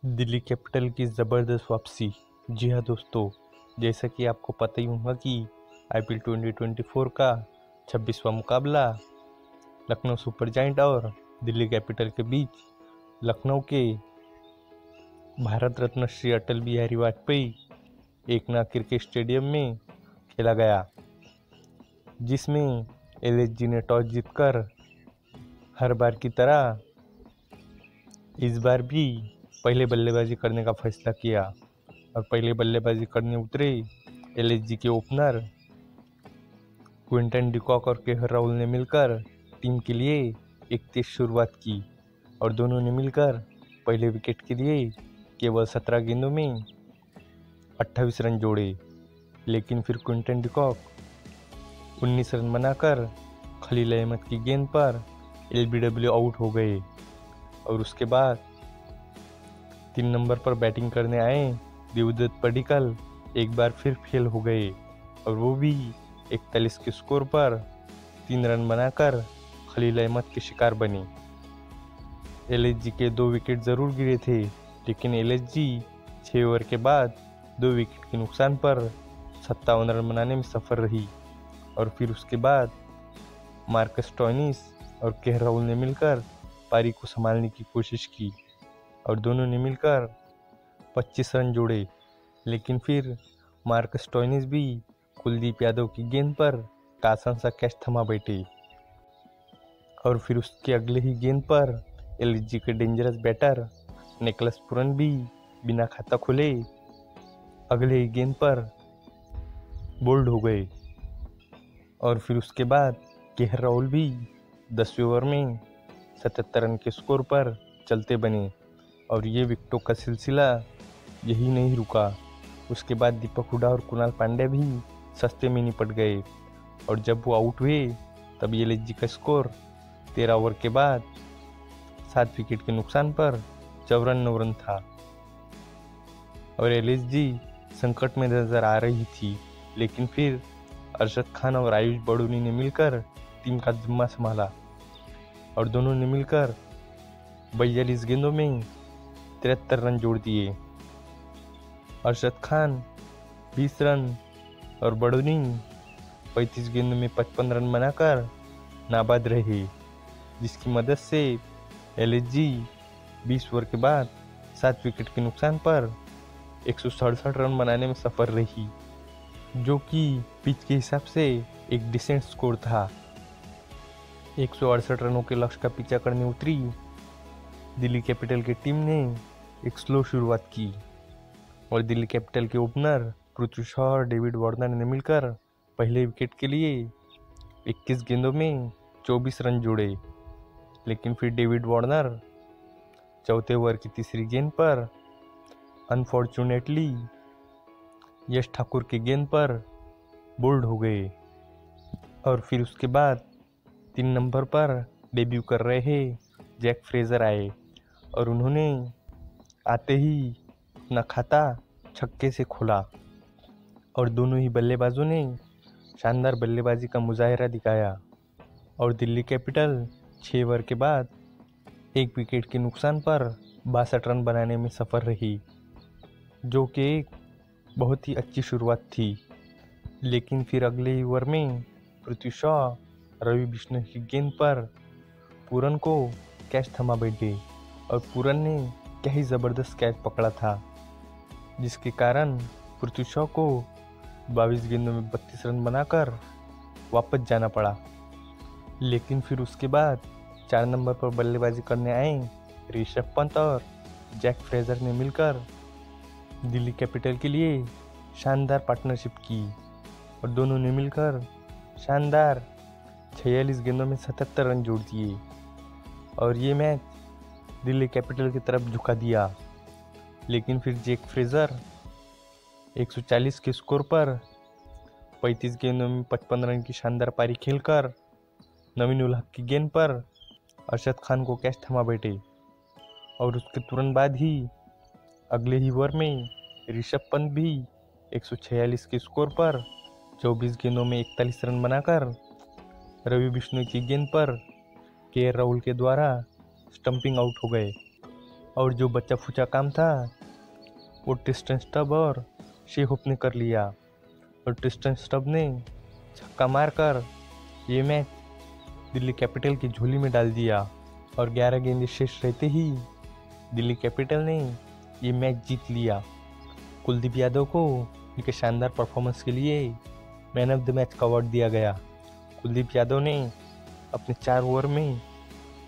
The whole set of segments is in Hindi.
दिल्ली कैपिटल की ज़बरदस्त वापसी। जी हाँ दोस्तों, जैसा कि आपको पता ही होगा कि आईपीएल 2024 का 26वां मुकाबला लखनऊ सुपर जायंट और दिल्ली कैपिटल के बीच लखनऊ के भारत रत्न श्री अटल बिहारी वाजपेयी एकना क्रिकेट स्टेडियम में खेला गया, जिसमें एलएसजी ने टॉस जीतकर हर बार की तरह इस बार भी पहले बल्लेबाजी करने का फैसला किया और पहले बल्लेबाजी करने उतरे एलएसजी के ओपनर क्विंटन डिकॉक और केएल राहुल ने मिलकर टीम के लिए एक तेज शुरुआत की और दोनों ने मिलकर पहले विकेट के लिए केवल 17 गेंदों में 28 रन जोड़े, लेकिन फिर क्विंटन डिकॉक 19 रन बनाकर खलील अहमद की गेंद पर एलबीडब्ल्यू आउट हो गए और उसके बाद 3 नंबर पर बैटिंग करने आए देवदत्त पडिक्कल एक बार फिर फेल हो गए और वो भी 41 के स्कोर पर 3 रन बनाकर खलील अहमद के शिकार बने। एलएसजी के 2 विकेट जरूर गिरे थे, लेकिन एलएसजी 6 ओवर के बाद 2 विकेट के नुकसान पर 57 रन बनाने में सफल रही और फिर उसके बाद मार्कस स्टोइनिस और केएल राहुल ने मिलकर पारी को संभालने की कोशिश की और दोनों ने मिलकर 25 रन जोड़े, लेकिन फिर मार्कस स्टोइनिस भी कुलदीप यादव की गेंद पर एक आसान सा कैच थमा बैठे और फिर उसके अगले ही गेंद पर एलएसजी के डेंजरस बैटर निकोलस पूरन भी बिना खाता खोले अगले ही गेंद पर बोल्ड हो गए और फिर उसके बाद केएल राहुल भी 10वें ओवर में 77 रन के स्कोर पर चलते बने और ये विकेटों का सिलसिला यही नहीं रुका। उसके बाद दीपक हुडा और कुणाल पांड्या भी सस्ते में निपट गए और जब वो आउट हुए तब एलएसजी का स्कोर 13 ओवर के बाद 7 विकेट के नुकसान पर 54 रन था और एलएसजी संकट में नजर आ रही थी, लेकिन फिर अरशद खान और आयुष बड़ूनी ने मिलकर टीम का जिम्मा संभाला और दोनों ने मिलकर 42 गेंदों में 73 रन जोड़ दिए। अरशद खान 20 रन और बड़ूनी 35 गेंदों में 55 रन बनाकर नाबाद रहे, जिसकी मदद से एलएसजी 20 ओवर के बाद 7 विकेट के नुकसान पर 167 रन बनाने में सफल रही, जो कि पिच के हिसाब से एक डिसेंट स्कोर था। 168 रनों के लक्ष्य का पीछा करने उतरी दिल्ली कैपिटल की टीम ने एक स्लो शुरुआत की और दिल्ली कैपिटल के ओपनर पृथ्वी शॉ और डेविड वार्नर ने मिलकर पहले विकेट के लिए 21 गेंदों में 24 रन जोड़े, लेकिन फिर डेविड वार्नर चौथे ओवर की तीसरी गेंद पर अनफॉर्चुनेटली यश ठाकुर की गेंद पर बोल्ड हो गए और फिर उसके बाद 3 नंबर पर डेब्यू कर रहे जैक फ्रेजर आए और उन्होंने आते ही अपना खाता छक्के से खोला और दोनों ही बल्लेबाजों ने शानदार बल्लेबाजी का मुजाहिरा दिखाया और दिल्ली कैपिटल 6 ओवर के बाद 1 विकेट के नुकसान पर 62 रन बनाने में सफल रही, जो कि एक बहुत ही अच्छी शुरुआत थी। लेकिन फिर अगले ही ओवर में पृथ्वी शॉ रवि बिश्नोई की गेंद पर पूरन को कैच थमा बैठे और पूरन ने क्या ही ज़बरदस्त कैच पकड़ा था, जिसके कारण पृथ्वी शॉ को 22 गेंदों में 32 रन बनाकर वापस जाना पड़ा। लेकिन फिर उसके बाद 4 नंबर पर बल्लेबाजी करने आए ऋषभ पंत और जैक फ्रेजर ने मिलकर दिल्ली कैपिटल के लिए शानदार पार्टनरशिप की और दोनों ने मिलकर शानदार 46 गेंदों में 77 रन जोड़ दिए और ये मैच दिल्ली कैपिटल की तरफ झुका दिया। लेकिन फिर जैक फ्रेजर 140 के स्कोर पर 35 गेंदों में 55 रन की शानदार पारी खेलकर नवीन उल हक की गेंद पर अरशद खान को कैच थमा बैठे और उसके तुरंत बाद ही अगले ही ओवर में ऋषभ पंत भी 146 के स्कोर पर 24 गेंदों में 41 रन बनाकर रवि बिश्नोई की गेंद पर केएल राहुल के द्वारा स्टंपिंग आउट हो गए और जो बच्चा फूचा काम था वो ट्रिस्टन स्टब और शेहोप ने कर लिया, और ट्रिस्टन स्टब ने छक्का मारकर ये मैच दिल्ली कैपिटल की झोली में डाल दिया, और 11 गेंदें शेष रहते ही दिल्ली कैपिटल ने ये मैच जीत लिया। कुलदीप यादव को उनके शानदार परफॉर्मेंस के लिए मैन ऑफ द मैच का अवार्ड दिया गया। कुलदीप यादव ने अपने 4 ओवर में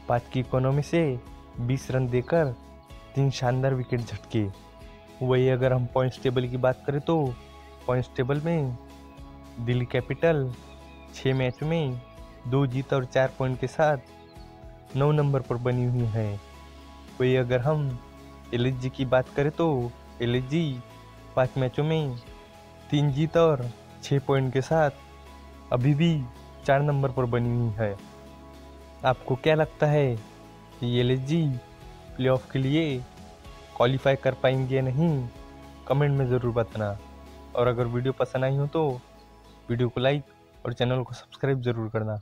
5 की इकोनॉमी से 20 रन देकर 3 शानदार विकेट झटके। वही अगर हम पॉइंट्स टेबल की बात करें तो पॉइंट्स टेबल में दिल्ली कैपिटल 6 मैच में 2 जीत और 4 पॉइंट के साथ 9 नंबर पर बनी हुई है। वही अगर हम एलएसजी की बात करें तो एलएसजी 5 मैचों में 3 जीत और 6 पॉइंट के साथ अभी भी 4 नंबर पर बनी हुई है। आपको क्या लगता है कि एलएसजी प्लेऑफ के लिए क्वालिफाई कर पाएंगे या नहीं? कमेंट में ज़रूर बताना। और अगर वीडियो पसंद आई हो तो वीडियो को लाइक और चैनल को सब्सक्राइब ज़रूर करना।